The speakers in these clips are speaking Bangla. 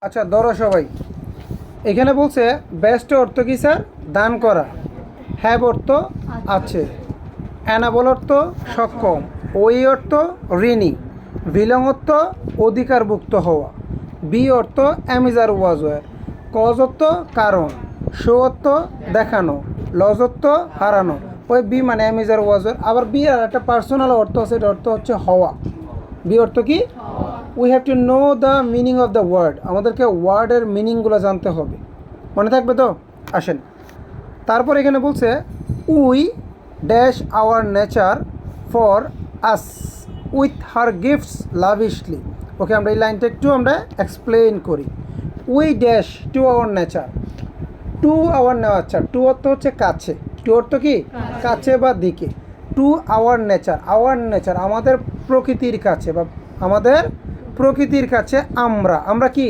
আচ্ছা ধরো সবাই এখানে বলছে বেস্ট অর্থ কি স্যার? দান করা। হ্যাভ অর্থ আছে। অ্যানাবল অর্থ সক্ষম। ওই অর্থ ঋণী। বিলং অর্থ অধিকারভুক্ত হওয়া। বি অর্থ অ্যামিজার ওয়াজ ওয়ার। কজ অর্থ কারণ। শো অর্থ দেখানো। লজ অর্থ হারানো। ওই বি মানে অ্যামিজার ওয়াজ ওয়ার। আবার বি আর একটা পার্সোনাল অর্থ আছে, এটা অর্থ হচ্ছে হওয়া। বি অর্থ কি? We have to know the meaning of the word. আমাদেরকে ওয়ার্ডের মিনিংগুলো জানতে হবে, মনে থাকবে তো? আসেন, তারপর এখানে বলছে we dash our nature for us with her gifts lavishly. Okay, আমরা এই লাইনটা একটু আমরা এক্সপ্লেন করি। We dash to our nature. To our nature, to অর্থ হচ্ছে কাছে। টু অর্থ কি? কাছে বা দিকে। To our nature, our nature আমাদের প্রকৃতির কাছে বা আমাদের প্রকৃতির কাছে আমরা আমরা কি?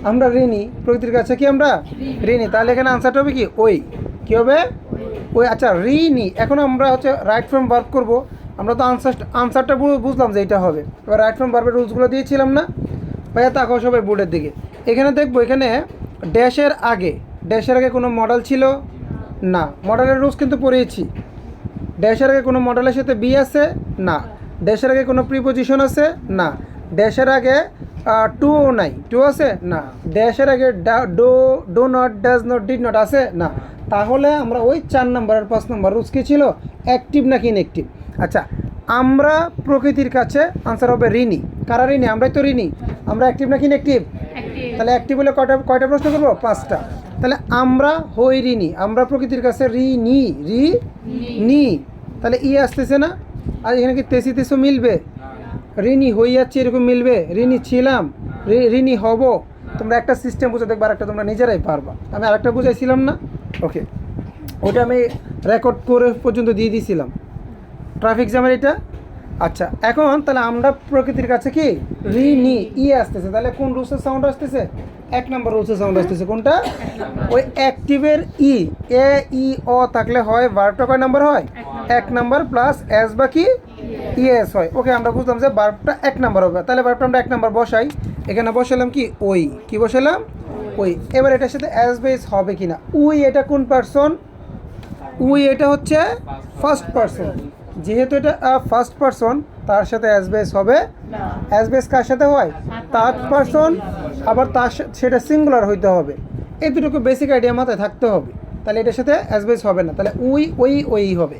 আমরা ঋণী। প্রকৃতির কাছে কি আমরা ঋণী। তাহলে এখানে আনসারটা হবে কি? ওই। কী হবে? ওই। আচ্ছা, ঋণী। এখন আমরা হচ্ছে রাইট ফ্রম ভার্ব করব। আমরা তো আনসারটা বুঝলাম যে এটা হবে। এবার রাইট ফ্রম ভার্বের রুলসগুলো দিয়েছিলাম না ভাইয়া? তাকাও সবাই বোর্ডের দিকে। এখানে দেখবো, এখানে ড্যাশের আগে কোনো মডেল ছিল না। মডেলের রুলস কিন্তু পড়িয়েছি। ড্যাশের আগে কোনো মডেলের সাথে বি আছে না। ড্যাশের আগে কোনো প্রিপোজিশন আছে না। ড্যাশের আগে টু নাই। টু আছে না। ড্যাশের আগে do not, does not, did not আছে না। তাহলে আমরা ওই 4 নম্বর আর 5 নম্বর রুলস কী ছিল? অ্যাক্টিভ নাকি ইনঅ্যাক্টিভ? আচ্ছা, আমরা প্রকৃতির কাছে আনসার হবে ঋণী। কারা ঋণী? আমরাই তো ঋণী। আমরা অ্যাক্টিভ নাকি ইনঅ্যাক্টিভ? তাহলে অ্যাক্টিভ হলে কয়টা প্রশ্ন করবো? 5টা। তাহলে আমরা হই ঋণী, আমরা প্রকৃতির কাছে ঋণী। ঋণী, তাহলে ই আসতেছে না? আর এখানে কি তেসো মিলবে? ঋণী হয়ে যাচ্ছে এরকম মিলবে? ঋণী ছিলাম, ঋণী হব। তোমরা একটা সিস্টেম বুঝে দেখবে, আরেকটা তোমরা নিজেরাই পারবা। আমি আরেকটা বুঝাইছিলাম না? ওকে, ওটা আমি রেকর্ড করে পর্যন্ত দিয়ে দিয়েছিলাম ট্রাফিক জ্যামের এটা। আচ্ছা, এখন তাহলে আমরা প্রকৃতির কাছে কি ঋণী। ই আসতেছে, তাহলে কোন রুলসের সাউন্ড আসতেছে? 1 নম্বর রুলসের সাউন্ড আসতেছে। কোনটা? ওই অ্যাক্টিভের ই। এ ই অ থাকলে হয় ভার্বটা কয় নম্বর হয়? 1 নম্বর প্লাস এস বা কি ইএস হয়। ওকে, আমরা বুঝলাম যে ভার্বটা 1 নম্বর হবে। তাহলে ভার্বটা আমরা 1 নম্বর বসাই। এখানে বসালাম কি? ওই। কি বসালাম? ওই। এবার এটার সাথে এস বেস হবে কি না? উই এটা কোন পার্সন? উই এটা হচ্ছে ফার্স্ট পার্সন। যেহেতু এটা ফার্স্ট পার্সন, তার সাথে অ্যাস বেস হবে। অ্যাস বেস কার সাথে হয়? Third person. আবার তার সেটা সিঙ্গুলার হইতে হবে। এই দুটোকে বেসিক আইডিয়া মাথায় থাকতে হবে। তাহলে এটার সাথে অ্যাস বেস হবে না। তাহলে ওই হবে।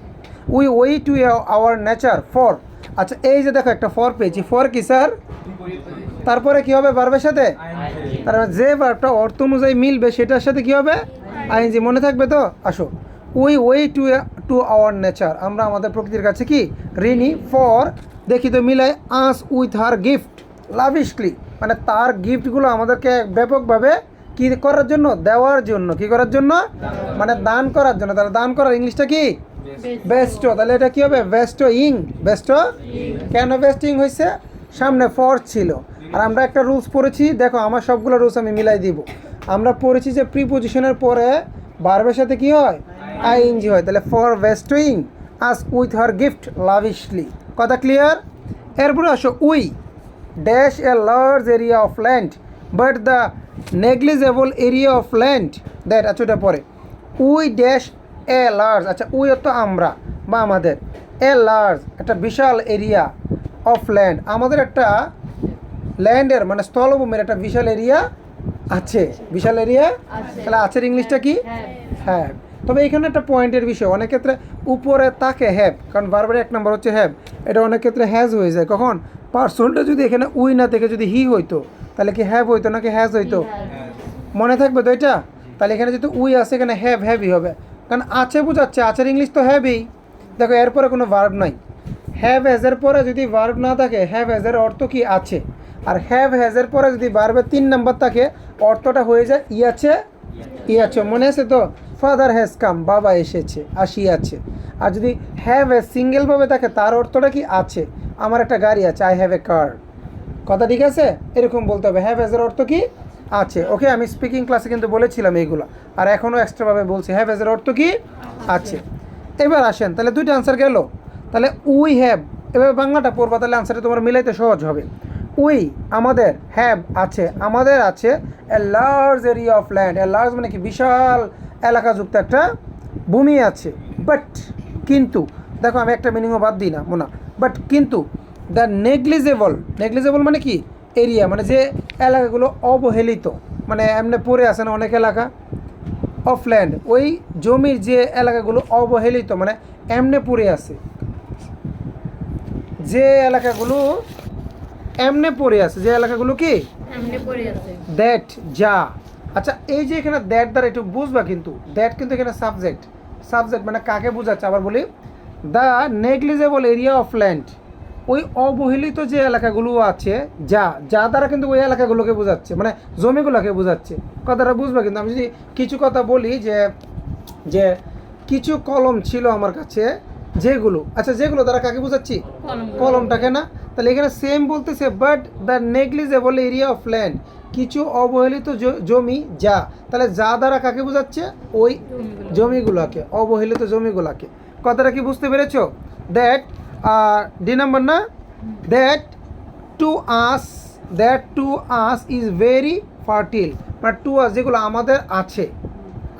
We two our nature for. আচ্ছা, এই যে দেখো একটা ফর পেয়েছি। ফর কি স্যার? তারপরে কি হবে ভার্বের সাথে? তার যে ভার্বটা অর্থ অনুযায়ী মিলবে সেটার সাথে কি হবে? আইএনজি। মনে থাকবে তো? আসো, উই টু আওয়ার নেচার, আমরা আমাদের প্রকৃতির কাছে কি ঋণী। ফর দেখি তো মিলাই আস উইথ হার গিফট লাভিশলি, মানে তার গিফটগুলো আমাদেরকে ব্যাপকভাবে কি করার জন্য? দেওয়ার জন্য। কি করার জন্য? মানে দান করার জন্য। তাহলে দান করার ইংলিশটা কি? বেস্টো। তাহলে এটা কি হবে? বেস্টো ইং। বেস্টো। কেন বেস্টিং হয়েছে? সামনে ফর ছিল। আর আমরা একটা রুলস পড়েছি, দেখো আমার সবগুলো রুলস আমি মিলাই দিব। আমরা পড়েছি যে প্রিপোজিশনের পরে ভার্বের সাথে কি হয়? আইএনজি হয়। তাহলে for bestowing us with her gift lavishly. কথা ক্লিয়ার? এরপরে আসো, we dash a large area of land but the negligible area of land that. আচ্ছা, ওটা পরে উই ড্যাশ এ লার্জ। আচ্ছা, উই অর্থ আমরা বা আমাদের। এ লার্জ একটা বিশাল এরিয়া অফ ল্যান্ড, আমাদের একটা ল্যান্ডের মানে স্থলভূমির একটা বিশাল এরিয়া আছে। বিশাল এরিয়া। তাহলে আছের ইংলিশটা কি? হ্যাভ। তবে এখানে একটা পয়েন্টের বিষয়, অনেক ক্ষেত্রে উপরে তাকে হ্যাভ, কারণ বারবার 1 নম্বর হচ্ছে হ্যাভ। এটা অনেক ক্ষেত্রে হ্যাজ হয়ে যায়। কখন? পার্সনটা যদি এখানে উই না থেকে যদি হি হইতো, তাহলে কি হ্যাভ হইতো নাকি হ্যাজ হইতো? মনে থাকবে তো এটা? তাহলে এখানে যেহেতু উই আছে, এখানে হ্যাভই হবে, কারণ আছে বোঝাচ্ছে। আছের ইংলিশ তো হ্যাভই। দেখো, এরপরে কোনো ভার্ব নাই। হ্যাভ হ্যাজের পরে যদি ভার্ব না থাকে, হ্যাভ হ্যাজের অর্থ কি? আছে। আর হ্যাভ হ্যাজের পরে যদি ভার্বের 3 নম্বর থাকে, অর্থটা হয়ে যায় ই আছে। মনে আছে তো? ফাদার হ্যাজ কাম, বাবা এসেছে, আসিয়াছে। আর যদি হ্যাভ এ সিঙ্গেলভাবে থাকে, তার অর্থটা কি? আছে। আমার একটা গাড়ি আছে, আই হ্যাভ এ কার। কথা ঠিক আছে? এরকম বলতে হবে। হ্যাভ হ্যাজের অর্থ কি? আছে। ওকে, আমি স্পিকিং ক্লাসে কিন্তু বলেছিলাম এইগুলো, আর এখনও এক্সট্রাভাবে বলছি। হ্যাভ হ্যাজের অর্থ কি? আছে। এবার আসেন, তাহলে 2টা আনসার গেল। তাহলে উই হ্যাভ, এবার বাংলাটা পড়বা, তাহলে আনসারটা তোমার মিলাইতে সহজ হবে। উই আমাদের হ্যাভ আছে, আমাদের আছে এ large area of land, a large মানে কি বিশাল এলাকাযুক্ত একটা ভূমি আছে। বাট কিন্তু দেখো আমি একটা মিনিংও বাদ দিই না মোনা, বাট কিন্তু দ্য নেগলিজেবল, নেগলিজেবল মানে কি এরিয়া, মানে যে এলাকাগুলো অবহেলিত, মানে এমনি পড়ে আছে না অনেক এলাকা অফ ল্যান্ড, ওই জমির যে এলাকাগুলো অবহেলিত মানে এমনে পড়ে আছে, যে এলাকাগুলো এমনে পড়ে আছে, যে এলাকাগুলো কি এমনি পড়ে আছে। দ্যাট যা। আচ্ছা এই যে এখানে দ্যাট দ্বারা একটু বুঝবা, কিন্তু দ্যাট কিন্তু এখানে সাবজেক্ট, সাবজেক্ট মানে কাকে বোঝাচ্ছে আবার বলি, the negligible area of land, ওই অবহেলিত যে এলাকাগুলো আছে যা, যা দ্বারা কিন্তু ওই এলাকাগুলোকে বোঝাচ্ছে, মানে জমিগুলোকে বোঝাচ্ছে। কথাটা বুঝবা, কিন্তু আমি যদি কিছু কথা বলি যে যে কিছু কলম ছিল আমার কাছে যেগুলো, আচ্ছা যেগুলো দ্বারা কাকে বোঝাচ্ছি, কলমটাকে না, তাহলে এখানে সেম বলতেছে but the negligible area of land, কিছু অবহেলিত জমি যা, তাহলে যা দ্বারা কাকে বোঝাচ্ছে, ওই জমিগুলোকে, অবহেলিত জমিগুলোকে। কথাটা কি বুঝতে পেরেছো? দ্যাট ডি নাম্বার না, that to us, that to us is very fertile, মানে টু আস যেগুলো আমাদের আছে,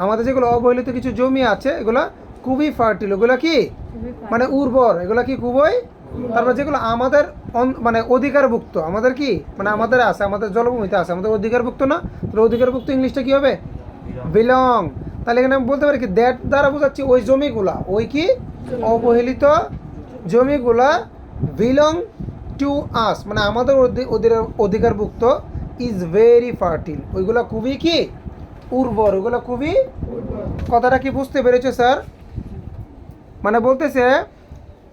আমাদের যেগুলো অবহেলিত কিছু জমি আছে এগুলো খুবই ফার্টিল, ওগুলো কি মানে উর্বর, এগুলো কি খুবই, তারপর যেগুলো আমাদের মানে অধিকারভুক্ত, আমাদের কি মানে আমাদের আছে, আমাদের জলভূমিতে আছে, আমাদের অধিকারভুক্ত না, তাহলে অধিকারভুক্ত ইংলিশটা কি হবে, বিলং। তাহলে এখানে আমি বলতে পারি কি দ্যাট দ্বারা বোঝাচ্ছি ওই জমিগুলা, ওই কি অবহেলিত জমিগুলা বিলং টু আস, মানে আমাদের অধিকারভুক্ত, ইজ ভেরি ফার্টিল, ওইগুলা খুবই কি উর্বর, ওইগুলো খুবই। কথাটা কি বুঝতে পেরেছো স্যার? মানে বলতেছে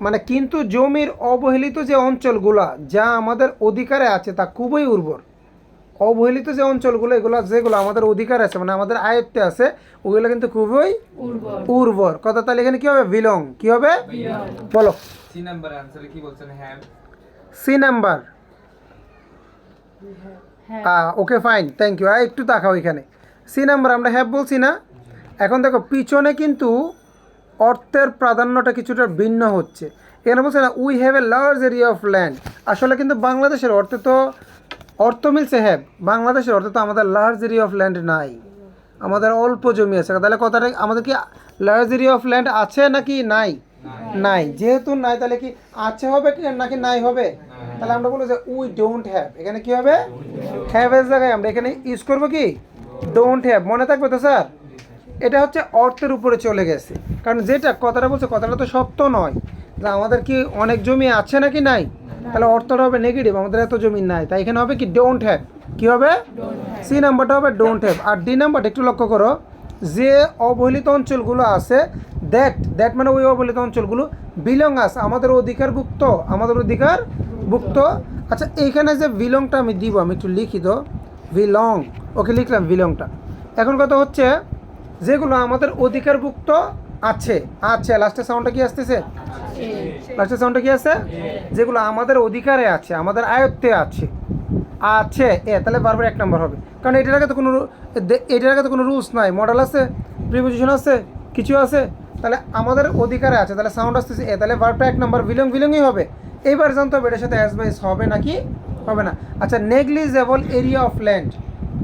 মানে কিন্তু জমির অবহেলিত যে অঞ্চলগুলা যা আমাদের অধিকারে আছে তা খুবই উর্বর, অবহেলিত যে অঞ্চলগুলো এগুলো যেগুলো আমাদের অধিকারে আছে মানে আমাদের আয়ত্তে আছে ওগুলো কিন্তু খুবই উর্বর। কথা তাহলে এখানে কি হবে, বিলং, কি হবে বলো, সি নাম্বার আনসারে কি বলছেন, have. C number, okay fine, thank you. একটু তাকাও এখানে, সি নাম্বার আমরা হ্যাভ বলছি না। এখন দেখো পিছনে কিন্তু অর্থের প্রাধান্যটা কিছুটা ভিন্ন হচ্ছে। এখানে বলছে না we have a large area of land, আসলে কিন্তু বাংলাদেশের অর্থে তো অর্থ মিলছে হ্যাভ, বাংলাদেশের অর্থে তো আমাদের লার্জ এরিয়া অফ ল্যান্ড নাই, আমাদের অল্প জমি আছে। তাহলে কথাটা আমাদের কি লার্জ এরিয়া অফ ল্যান্ড আছে নাকি নাই, নাই, যেহেতু নাই তাহলে কি আছে হবে কি নাকি নাই হবে, তাহলে আমরা বলবো যে উই ডোন্ট হ্যাভ, এখানে কি হবে হ্যাভের জায়গায় আমরা এখানে ইউজ করবো কি ডোন্ট হ্যাভ। মনে থাকবে তো স্যার? এটা হচ্ছে অর্থের উপরে চলে গেছে, কারণ যেটা কথাটা বলছে কথাটা তো সত্য নয় যে আমাদের কি অনেক জমি আছে নাকি নাই, তাহলে অর্থটা হবে নেগেটিভ, আমাদের এত জমি নাই, তাই এখানে হবে কি ডোন্ট হ্যাভ, কি হবে সি নাম্বারটা হবে ডোন্ট হ্যাভ। আর ডি নাম্বারটা একটু লক্ষ্য করো, যে অবহেলিত অঞ্চলগুলো আছে দ্যাট, দ্যাট মানে ওই অবহেলিত অঞ্চলগুলো বিলং আস, আমাদের অধিকারভুক্ত, আমাদের অধিকারভুক্ত। আচ্ছা এইখানে যে বিলংটা আমি দিব, আমি একটু লিখি তো, বিলং, ওকে লিখলাম বিলংটা। এখন কথা হচ্ছে যেগুলো আমাদের অধিকারভুক্ত আছে, আছে লাস্টের সাউন্ডটা কি আসতেছে, লাস্টের সাউন্ডটা কি আছে, যেগুলো আমাদের অধিকারে আছে, আমাদের আয়ত্তে আছে, আছে এ, তাহলে বারবার এক নম্বর হবে, কারণ এটার আগে তো কোনো এটার আগে তো কোনো রুলস নাই, মডেল আছে, প্রিপোজিশন আছে, কিছু আছে, তাহলে আমাদের অধিকারে আছে, তাহলে সাউন্ড আসতেছে এ, তাহলে ভার্বটা এক নম্বর বিলং, বিলংই হবে। এইবার জানতে হবে এটার সাথে অ্যাজ বাই হবে নাকি হবে না। আচ্ছা নেগলিজেবল এরিয়া অফ ল্যান্ড,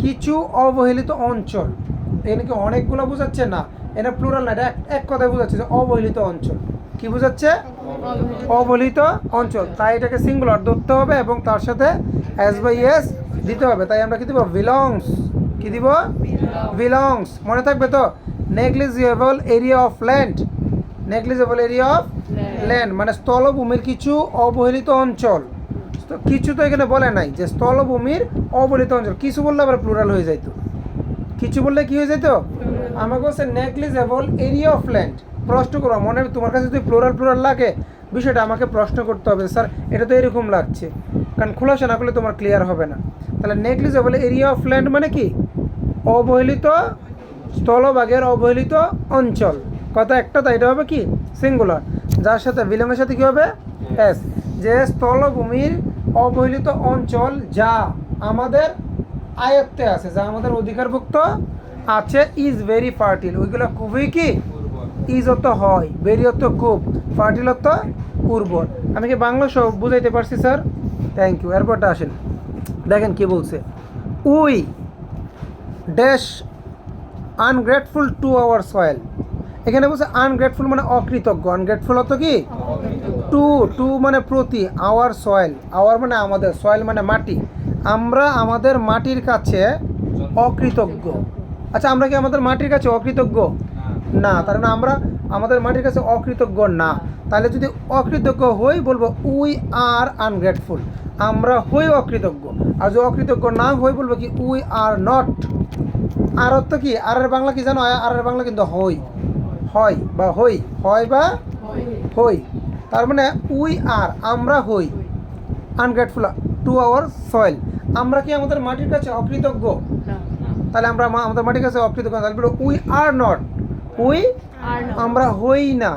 কিছু অবহেলিত অঞ্চল, এখানে কি অনেকগুলো বোঝাচ্ছে না, এটা প্লুরাল না, এটা এক কথায় বোঝাচ্ছে যে অবহেলিত অঞ্চল, কি বোঝাচ্ছে অবহেলিত অঞ্চল, তাই এটাকে সিঙ্গুলার ধরতে হবে এবং তার সাথে অ্যাজ বাই এস দিতে হবে। তাই আমরা কি দিব বিলংস, কি দিব বিলংস, মনে থাকবে তো। Negligible area of land, negligible area of land মানে স্থলভূমির কিছু অবহেলিত অঞ্চল, তো কিছু তো এখানে বলে নাই যে স্থলভূমির অবহেলিত অঞ্চল, কিছু বললে আবার প্লুরাল হয়ে যাইতো, কিছু বললে কি হয়ে যেত, আমাকে বলছে নেগলিজেবল এরিয়া অফ ল্যান্ড। প্রশ্ন করো, মনে তোমার কাছে যদি প্লুরাল প্লুরাল লাগে বিষয়টা আমাকে প্রশ্ন করতে হবে, স্যার এটা তো এরকম লাগছে, কারণ খোলাসা না করলে তোমার ক্লিয়ার হবে না। তাহলে নেগলিজেবল এরিয়া অফ ল্যান্ড মানে কি অবহেলিত স্থলভাগের অবহেলিত অঞ্চল, কথা একটা, তাই এটা হবে কি সিঙ্গুলার, যার সাথে বিলংয়ের সাথে কি হবে এস, যে স্থলভূমির অবহেলিত অঞ্চল যা আমাদের আয়ত্তে আছে, যা আমাদের অধিকারভুক্ত আছে, ইজ ভেরি ফার্টিল, ওইগুলো খুবই কি, ইজ অর্থ হয়, ভেরি অর্থ খুব, ফার্টিল অর্থ উর্বর। আমি কি বাংলা সব বুঝাইতে পারছি স্যার? Thank you. এরপরটা আসেন। দেখেন কি বলছে, we dash ungrateful to our soil. এখানে বলছে আনগ্রেটফুল মানে অকৃতজ্ঞ, আনগ্রেটফুল অর্থ কি টু, টু মানে প্রতি, আওয়ার সয়েল, আওয়ার মানে আমাদের, সয়েল মানে মাটি, আমরা আমাদের মাটির কাছে অকৃতজ্ঞ। আচ্ছা আমরা কি আমাদের মাটির কাছে অকৃতজ্ঞ? না, তার মানে আমরা আমাদের মাটির কাছে অকৃতজ্ঞ না। তাহলে যদি অকৃতজ্ঞ হই বলবো উই আর আনগ্রেটফুল, আমরা হই অকৃতজ্ঞ। আর যদি অকৃতজ্ঞ না হই বলবো কি উই আর নট। আর অর্থ কি, আর এর বাংলা কি জানো? আর এর বাংলা কিন্তু হই, হয় বা হই, হয় বা হই। তার মানে উই আর, আমরা হই আনগ্রেটফুল টু আওয়ার সয়েল, আমরা কি আমাদের মাটির কাছে অকৃতজ্ঞ? তাহলে আমরা আমাদের মাটির কাছে অকৃতজ্ঞ, তাহলে বলবো উই আর নট, উই আমরা হই না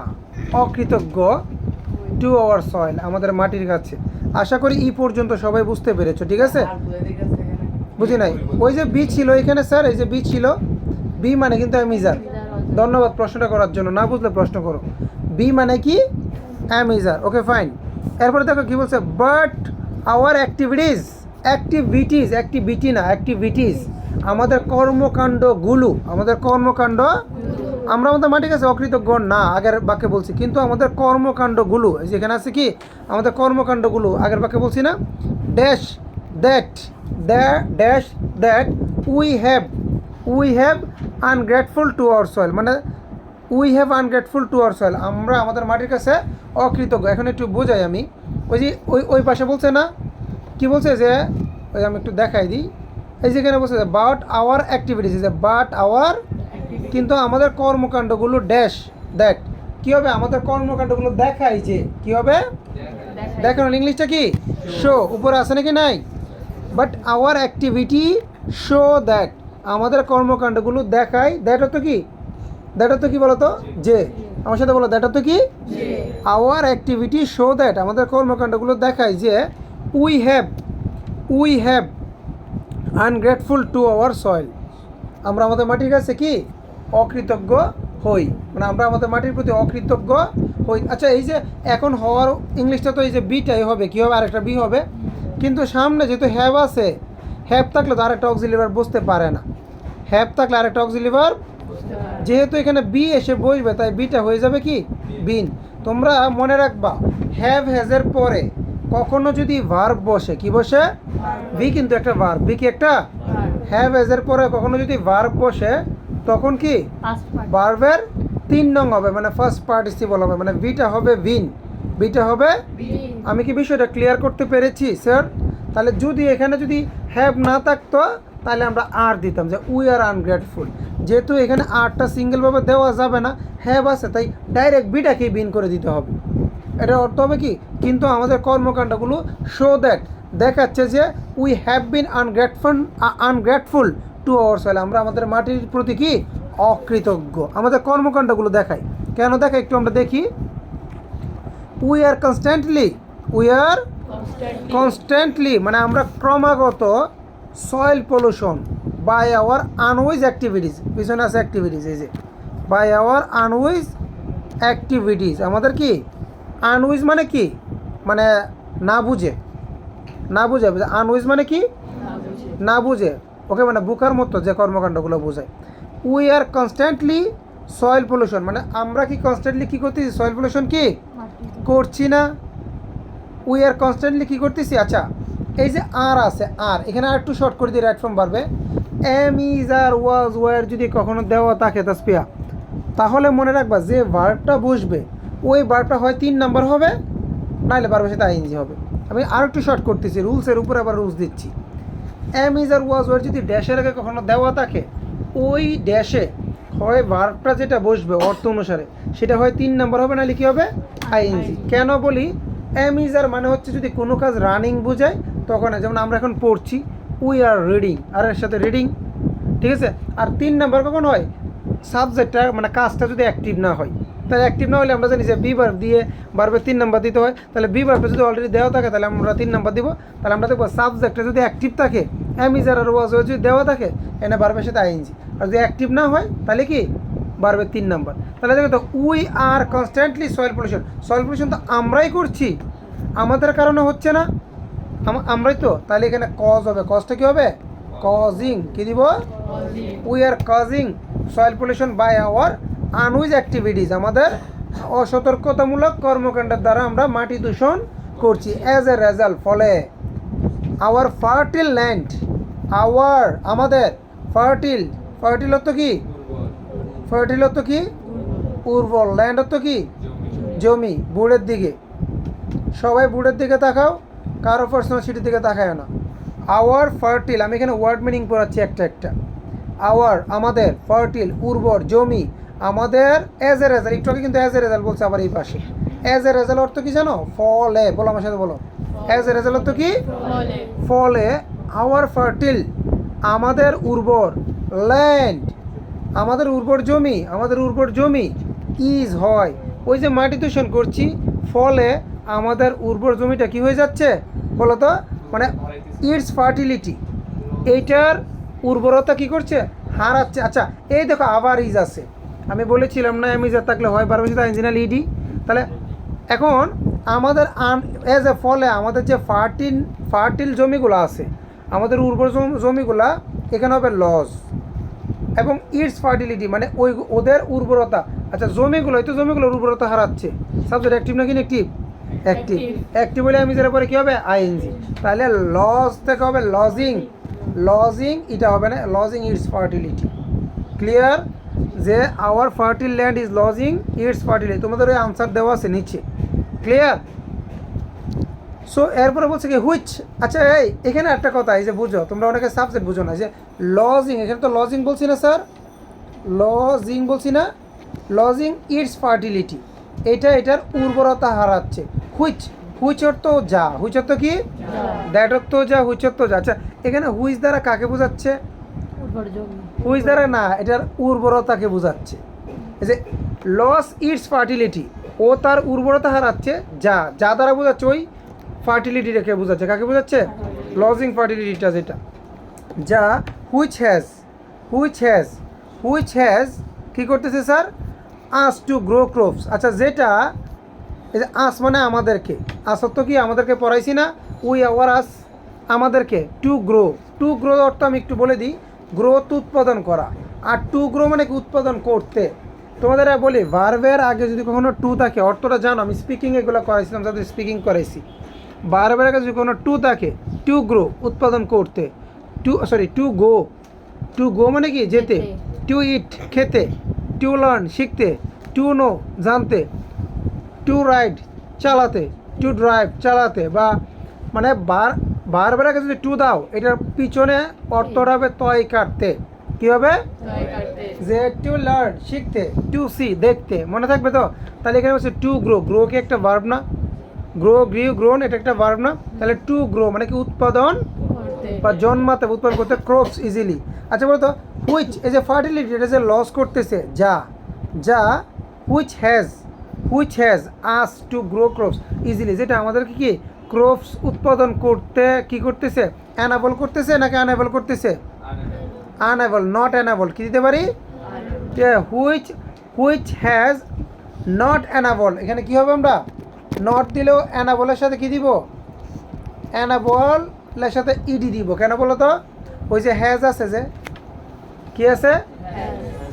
অকৃতজ্ঞ টু আওয়ার সয়েল, আমাদের মাটির কাছে। আশা করি এই পর্যন্ত সবাই বুঝতে পেরেছো, ঠিক আছে? বুঝি নাই, ওই যে বি ছিল এখানে স্যার, এই যে বি ছিল, বি মানে কিন্তু অ্যামিজার। ধন্যবাদ প্রশ্নটা করার জন্য, না বুঝলে প্রশ্ন করো। বি মানে কি অ্যামিজার, ওকে ফাইন। এরপরে দেখো কি বলছে, but hour activities, activities, activity না অ্যাক্টিভিটিস, আমাদের কর্মকাণ্ডগুলো, আমাদের কর্মকাণ্ড, আমরা আমাদের মাটির কাছে অকৃতজ্ঞ না, আগের বাক্যে বলছি, কিন্তু আমাদের কর্মকাণ্ডগুলো, যেখানে আছে কি আমাদের কর্মকাণ্ডগুলো, আগের বাক্যে বলছি না, dash that, dash that we have ungrateful to our soil, মানে we have ungrateful to our soil, আমরা আমাদের মাটির কাছে অকৃতজ্ঞ। এখন একটু বোঝাই আমি, ওই যে ওই পাশে বলছে না, কি বলছে যে, ওই আমি একটু দেখাই দিই, এই যেখানে বলছে যে বাট আওয়ার অ্যাক্টিভিটিস, যে বাট আওয়ার, কিন্তু আমাদের কর্মকাণ্ডগুলো ড্যাশ দ্যাট, কী হবে, আমাদের কর্মকাণ্ডগুলো দেখাই যে, কী হবে দেখানো, ইংলিশটা কি শো, উপরে আছে নাকি নাই, but hour activity show that, আমাদের কর্মকাণ্ডগুলো দেখায়, দ্যাট অর্থ কি, দ্যাট অর্থ কি বলো তো, যে, আমার সাথে বলো, দ্যাট অর্থ কি, আওয়ার অ্যাক্টিভিটি শো দ্যাট, আমাদের কর্মকাণ্ডগুলো দেখায় যে we have ungrateful to our soil, আমরা আমাদের মাটির কাছে কি অকৃতজ্ঞ হই, মানে আমরা আমাদের মাটির প্রতি অকৃতজ্ঞ হই। আচ্ছা এই যে এখন হওয়ার ইংলিশটা তো এই যে বিটাই হবে, কী হবে, আরেকটা বি হবে, কিন্তু সামনে যেহেতু হ্যাভ আছে, হ্যাভ থাকলে তো আরেকটা অক্সিলিয়ারি ভার্ব বসতে পারে না, হ্যাভ থাকলে আরেকটা অক্সিলিয়ারি ভার্ব, যেহেতু এখানে বি এসে বসবে তাই বিটা হয়ে যাবে কি বিন। তোমরা মনে রাখবা, হ্যাভ হ্যাজের পরে কখনো যদি ভার্ব বসে, কি বসে, বি কিন্তু একটা ভার্ব, বি কি একটা, হ্যাভ হ্যাজের পরে কখনো যদি ভার্ব বসে তখন কি ভার্বের 3 নং হবে, মানে ফার্স্ট পার্টিসিপল হবে, মানে বিটা হবে বিন, বিটা হবে। আমি কি বিষয়টা ক্লিয়ার করতে পেরেছি স্যার? তাহলে যদি এখানে যদি হ্যাভ না থাকতো তাহলে আমরা আর দিতাম যে উই আর আনগ্রেটফুল, যেহেতু এখানে আরটা সিঙ্গেলভাবে দেওয়া যাবে না, হ্যাভ আছে, তাই ডাইরেক্ট বিটাকেই বিন করে দিতে হবে। এটার অর্থ হবে কি, কিন্তু আমাদের কর্মকাণ্ডগুলো শো দ্যাট, দেখাচ্ছে যে we have been ungrateful to our soil, আমরা আমাদের মাটির প্রতি কি অকৃতজ্ঞ, আমাদের কর্মকাণ্ডগুলো দেখায়। কেন দেখায় একটু আমরা দেখি, উই আর কনস্ট্যান্টলি মানে আমরা ক্রমাগত soil pollution by our unwise activities, পিছনে আছে অ্যাক্টিভিটিস, এই যে বাই আওয়ার আনওয়াইজ অ্যাক্টিভিটিস, আমাদের কি আনউইজ মানে কি, মানে না বুঝে, না বুঝে, আনউইজ মানে কি না বুঝে, ওকে, মানে বুকার মতো যে কর্মকাণ্ডগুলো বোঝায়। We are constantly soil pollution, মানে আমরা কি কনস্ট্যান্টলি কী করতেছি, সয়েল পলিউশন কি করছি না, উই আর কনস্ট্যান্টলি কী করতেছি। আচ্ছা এই যে আর আছে, আর এখানে আর একটু শর্ট করে দিই, রাইট ফর্ম পারবে, am is are was were যদি কখনো দেওয়া থাকে তাসপিয়া, তাহলে মনে রাখবা যে ভার্বটা বসবে ওই ভার্বটা হয় 3 নাম্বার হবে, নাহলে ভার্বের সাথে আইএনজি হবে। আমি আর একটু শর্ট করতেছি, রুলসের উপরে আবার রুলস দিচ্ছি। Am is are was were যদি ড্যাশের আগে কখনো দেওয়া থাকে, ওই ড্যাশে হয় ভার্বটা যেটা বসবে অর্থ অনুসারে সেটা হয় 3 নাম্বার হবে, নাহলে কী হবে আইএনজি। কেন বলি, এম ইজ আর মানে হচ্ছে যদি কোনো কাজ রানিং বোঝায় তখন, যেমন আমরা এখন পড়ছি উই আর রিডিং, আর এর সাথে রিডিং, ঠিক আছে। আর 3 নাম্বার কখন হয়, সাবজেক্টটা মানে কাজটা যদি অ্যাক্টিভ না হয়, তাহলে অ্যাক্টিভ না হলে আমরা জানি যে বি ভার্ব দিয়ে ভার্বের 3 নাম্বার দিতে হয়, তাহলে বি ভার্বটা যদি অলরেডি দেওয়া থাকে তাহলে আমরা 3 নাম্বার দিব। তাহলে আমরা দেখবো সাবজেক্টটা যদি অ্যাক্টিভ থাকে, এম ইজ আর ওয়াজ যদি দেওয়া থাকে এনে ভার্বের সাথে আইএনজি, আর যদি অ্যাক্টিভ না হয় তাহলে কি ভার্বের 3 নাম্বার। তাহলে দেখো তো we are constantly soil pollution, soil pollution তো আমরাই করছি, আমাদের কারণে হচ্ছে না, আমরাই তো, তাহলে এখানে কজ হবে, কজটা কি হবে? কজিং, কি দিব? We are causing soil pollution by our unwise activities, আমাদের অসতর্কতামূলক কর্মকাণ্ডের দ্বারা আমরা মাটি দূষণ করছি। অ্যাজ এ রেজাল্ট, ফলে আওয়ার ফার্টিল ল্যান্ড, আওয়ার আমাদের ফার্টিল, ফার্টিল অর্থ কি? ফার্টিল অর্থ কি? উর্বর, ল্যান্ড অর্থ কি? জমি। বোর্ডের দিকে সবাই, বোর্ডের দিকে তাকাও, কারো পার্সোনাল সিটির দিকে তাকায় না। আওয়ার ফার্টিল, আমি এখানে ওয়ার্ড মিনিং পড়াচ্ছি একটা একটা। আওয়ার আমাদের, ফার্টিল উর্বর জমি আমাদের, অ্যাজ এ রেজাল্ট, একটু আগে কিন্তু অ্যাজ এ রেজাল্ট বলছে আবার এই পাশে। অ্যাজ এ রেজাল্ট অর্থ কি জানো? ফলে, বলো আমার সাথে বলো। অ্যাজ এ রেজাল্ট অর্থ কি? ফলে আওয়ার ফার্টিল আমাদের উর্বর, ল্যান্ড আমাদের উর্বর জমি, আমাদের উর্বর জমি ইজ হয়, ওই যে মাটি দূষণ করছি ফলে আমাদের উর্বর জমিটা কি হয়ে যাচ্ছে বলো তো? মানে ইটস ফার্টিলিটি, এইটার উর্বরতা কি করছে? হারাচ্ছে। আচ্ছা এই দেখো আবার ইজ আছে, আমি বলেছিলাম না আমি যা থাকলে হয় বারবার সাথে ইঞ্জিনিয়ার ইডি। তাহলে এখন আমাদের অ্যাজ এ ফলে আমাদের যে ফার্টিল জমিগুলো আছে, আমাদের উর্বর জমিগুলা, এখানে হবে লস, এবং ইটস ফার্টিলিটি মানে ওদের উর্বরতা। আচ্ছা জমিগুলো, এই তো জমিগুলোর উর্বরতা হারাচ্ছে। সাবজেক্ট অ্যাক্টিভ না কি অ্যাক্টিভ? অ্যাক্টিভ। অ্যাক্টিভ বলে আমি যেটা পরে কী হবে? আইএনজি। তাহলে লস থেকে হবে লজিং, লজিং এটা হবে না, লজিং ইটস ফার্টিলিটি। ক্লিয়ার? যে our fertile land is losing its fertility, তোমাদের ওই আনসার দেওয়া আছে নিচে। ক্লিয়ার? সো এরপরে বলছে কি হুইচ, আচ্ছা এই এখানে একটা কথা, এই যে বুঝো, তোমরা অনেকে সাবজেক্ট বুঝো না, যে লজিং, এখানে তো লজিং বলছি না স্যার, লজিং বলছি না, লজিং ইটস ফার্টিলিটি, এটার উর্বরতা হারাচ্ছে। হুইচ, হুইচ অর্থ যা, হুইচ অর্থ কি? দ্যাট অর্থ যা, হুইচ অর্থ যা। আচ্ছা এখানে হুইচ দ্বারা কাকে বোঝাচ্ছে? হুইচ দ্বারা না, এটার উর্বরতাকে বোঝাচ্ছে। এই যে লস ইটস ফার্টিলিটি, ও তার উর্বরতা হারাচ্ছে, যা যা দ্বারা বোঝাচ্ছে ওই ফার্টিলিটিটাকে বোঝাচ্ছে। কাকে বোঝাচ্ছে? লজিং ফার্টিলিটিটা, যেটা যা হুইচ হ্যাজ কী করতেছে sir? Us to grow crops. আচ্ছা যেটা, এই যে আস মানে আমাদেরকে, আসত কি আমাদেরকে পড়াইছি না, উই আওয়ার আস আমাদেরকে, টু গ্রো অর্থ আমি একটু বলে দিই, গ্রোথ উৎপাদন করা, আর টু গ্রো মানে কি? উৎপাদন করতে। তোমাদের বলি ভার্বের আগে যদি কখনো টু থাকে, অর্থটা জানো, আমি স্পিকিং এগুলো করাইছিলাম, যাদের স্পিকিং করাইছি, ভার্বের আগে যদি কোনো টু থাকে, টু গ্রো উৎপাদন করতে, টু গো মানে কি? যেতে, টু ইট খেতে, টু লার্ন শিখতে, টু নো জানতে, টু রাইড চালাতে, টু ড্রাইভ চালাতে, বা মানে ভার্বের আগে যদি টু দাও, এটার পিছনে অর্থটা হবে তয় কাটতে। কী হবে? যে টু লার্ন শিখতে, টু সি দেখতে, মনে থাকবে তো? তাহলে এখানে হচ্ছে টু গ্রো কি একটা ভার্ব না? গ্রোন এটা একটা ভার্ব না? তাহলে টু গ্রো মানে কি? উৎপাদন বা জন্মাতে, উৎপাদন করতে, ক্রপস ইজিলি। আচ্ছা বলতো হুইচ, এই যে ফার্টিলিটি, এটা যে লস করতেছে, যা which has us to grow crops easily, যেটা আমাদেরকে কি ক্রপস উৎপাদন করতে কি করতেছে? অ্যানাবল করতেছে নাকি আনএবল করতেছে? Unable, not enable. কি দিতে পারি? হুইচ হ্যাজ নট অ্যানাবল, এখানে কি হবে? আমরা নট দিলেও অ্যানাবলের সাথে কি দিব? অ্যানাবলের সাথে ইডি দিব। কেন বলো তো? ওই যে হ্যাজ আছে, যে কি আছে?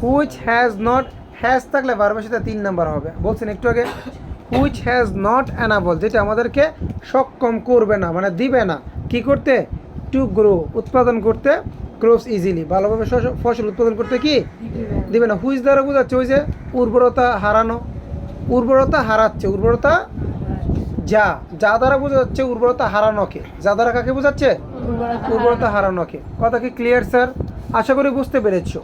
হুইচ হ্যাজ নট, হ্যাজ থাকলে ভার্বের সাথে 3 নাম্বার হবে, বলছেন একটু আগে। হুইচ হ্যাজ নট অ্যানাবল, যেটা আমাদেরকে সক্ষম করবে না, মানে দিবে না কি করতে? টু গ্রো উৎপাদন করতে, ক্রপস ইজিলি ভালোভাবে ফসল উৎপাদন করতে কি দিবে না। হুইচ দ্বারা বোঝাচ্ছে ওই যে উর্বরতা হারানো, উর্বরতা হারাচ্ছে, উর্বরতা যা দ্বারা বোঝা যাচ্ছে উর্বরতা হারানোকে, যা দ্বারা কাকে বোঝাচ্ছে? উর্বরতা হারানোকে। কথা কি ক্লিয়ার স্যার? আশা করি বুঝতে পেরেছো।